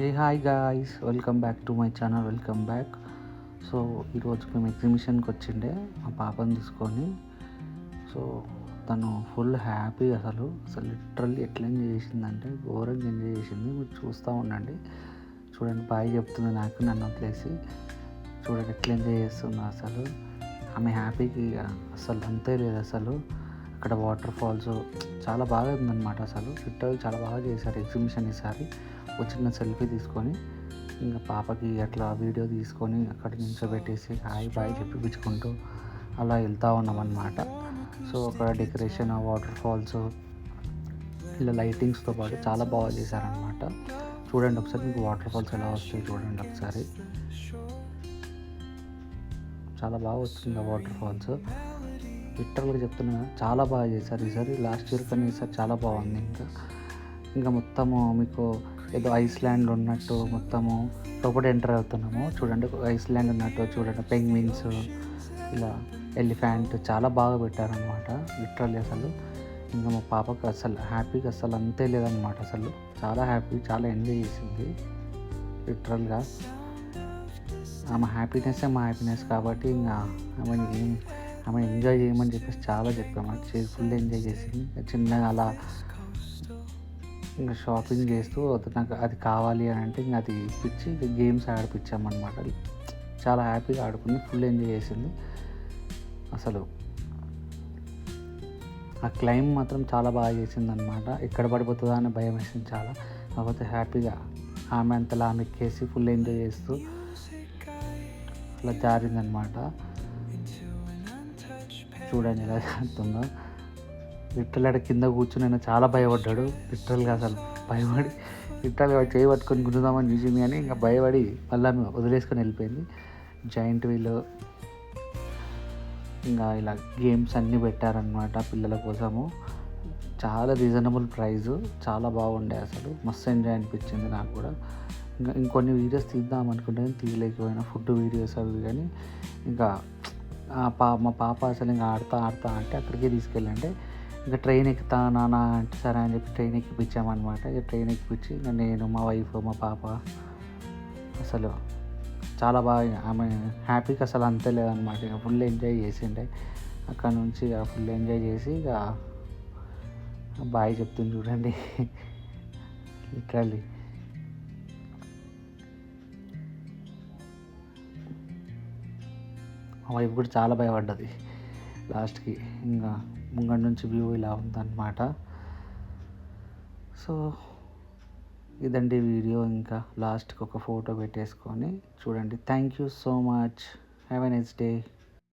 Hey hi guys, welcome back to my channel. Welcome back. So ఈరోజు మేము ఎగ్జిబిషన్కి వచ్చిండే మా పాపని తీసుకొని. సో తను ఫుల్ హ్యాపీ, అసలు లిటరల్లీ ఎట్లా ఎంజాయ్ చేసిందంటే ఘోరంగా ఎంజాయ్ చేసింది. మీరు చూస్తూ ఉండండి. చూడండి, బాయ్ చెప్తుంది నాకు, నన్ను వదిలేసి. చూడండి ఎట్లా ఎంజాయ్ చేస్తుందో అసలు. ఆమె హ్యాపీకి అసలు అంతే లేదు అసలు. అక్కడ వాటర్ ఫాల్స్ చాలా బాగా ఉందన్నమాట. అసలు లిటరల్లీ చాలా బాగా చేశారు ఎగ్జిబిషన్ ఈసారి. చిన్న సెల్ఫీ తీసుకొని ఇంకా పాపకి అట్లా వీడియో తీసుకొని అక్కడ నిల్చోబెట్టేసి హాయ్ బాయ్ చెప్పించుకుంటూ అలా వెళ్తూ ఉన్నామన్నమాట. సో అక్కడ డెకరేషన్, వాటర్ ఫాల్స్, ఇలా లైటింగ్స్తో పాటు చాలా బాగా చేశారనమాట. చూడండి ఒకసారి, మీకు వాటర్ ఫాల్స్ ఎలా వస్తాయి చూడండి ఒకసారి. చాలా బాగా వస్తుంది వాటర్ ఫాల్స్. లిటరల్గా చెప్తున్నా, చాలా బాగా చేశారు ఈసారి. లాస్ట్ ఇయర్ కన్నా ఈసారి చాలా బాగుంది. ఇంకా మొత్తము మీకు ఏదో ఐస్లాండ్ ఉన్నట్టు మొత్తము లోపల ఎంటర్ అవుతున్నాము. చూడండి ఐస్లాండ్ ఉన్నట్టు, చూడండి పెంగ్విన్స్, ఇలా ఎలిఫెంట్ చాలా బాగా పెట్టారనమాట లిటరల్లీ అసలు. ఇంకా మా పాపకు అసలు హ్యాపీగా అసలు అంతే లేదనమాట. అసలు చాలా హ్యాపీ, చాలా ఎంజాయ్ చేసింది లిటరల్గా. ఆమె హ్యాపీనెస్సే మా హ్యాపీనెస్ కాబట్టి ఇంకా ఆమె ఎంజాయ్ చేయమని చెప్పేసి చాలా చెప్పాము. ఫుల్ ఎంజాయ్ చేసింది. చిన్నగా అలా ఇంకా షాపింగ్ చేస్తూ నాకు అది కావాలి అని అంటే ఇంకా అది ఇప్పించి గేమ్స్ ఆడిపించామన్నమాట. చాలా హ్యాపీగా ఆడుకుంది, ఫుల్ ఎంజాయ్ చేసింది. అసలు ఆ క్లైమ్ మాత్రం చాలా బాగా చేసింది అనమాట. ఎక్కడ పడిపోతుందా అని భయం వేసింది చాలా. కాకపోతే హ్యాపీగా ఆమె అంతలా ఆమె ఎక్కేసి ఫుల్ ఎంజాయ్ చేస్తూ అలా జారిందనమాట. చూడండి ఎలా జారుతుందో. లిటరల్గా కింద కూర్చుని నేను చాలా భయపడ్డాడు. లిటరల్గా అసలు భయపడి లిటరల్గా చేయి పట్టుకొని గుంజుదామని చూసింది కానీ ఇంకా భయపడి మళ్ళీ వదిలేసుకొని వెళ్ళిపోయింది. జాయింట్ వీల్, ఇంకా ఇలా గేమ్స్ అన్నీ పెట్టారనమాట పిల్లల కోసము. చాలా రీజనబుల్ ప్రైజు, చాలా బాగుండే అసలు. మస్తు ఎంజాయ్ అనిపించింది నాకు కూడా. ఇంకా ఇంకొన్ని వీడియోస్ తీద్దాం అనుకుంటే తీయలేకపోయినా, ఫుడ్ వీడియోస్ అవి. కానీ ఇంకా మా పాప అసలు ఇంకా ఆడతా అంటే అక్కడికే తీసుకెళ్ళంటే ఇంకా ట్రైన్ ఎక్కుతా నాన్న అంటే సరే అని చెప్పి ట్రైన్ ఎక్కిపించామన్నమాట. ఇక ట్రైన్ ఎక్కిపించి ఇంకా నేను, మా వైఫ్, మా పాప అసలు చాలా బాగా ఆమె హ్యాపీగా అసలు అంతే లేదనమాట. ఇక ఫుల్ ఎంజాయ్ చేసిండే. అక్కడ నుంచి ఫుల్ ఎంజాయ్ చేసి ఇక బాయ్ చెప్తుంది చూడండి లిటరల్లీ. మా వైఫ్ కూడా చాలా భయపడ్డది లాస్ట్కి. ఇంకా ముంగడి నుంచి వ్యూ ఇలా ఉందన్నమాట. సో ఇదండి వీడియో. ఇంకా లాస్ట్కి ఒక ఫోటో పెట్టేసుకొని చూడండి. Thank you so much. Have a nice day.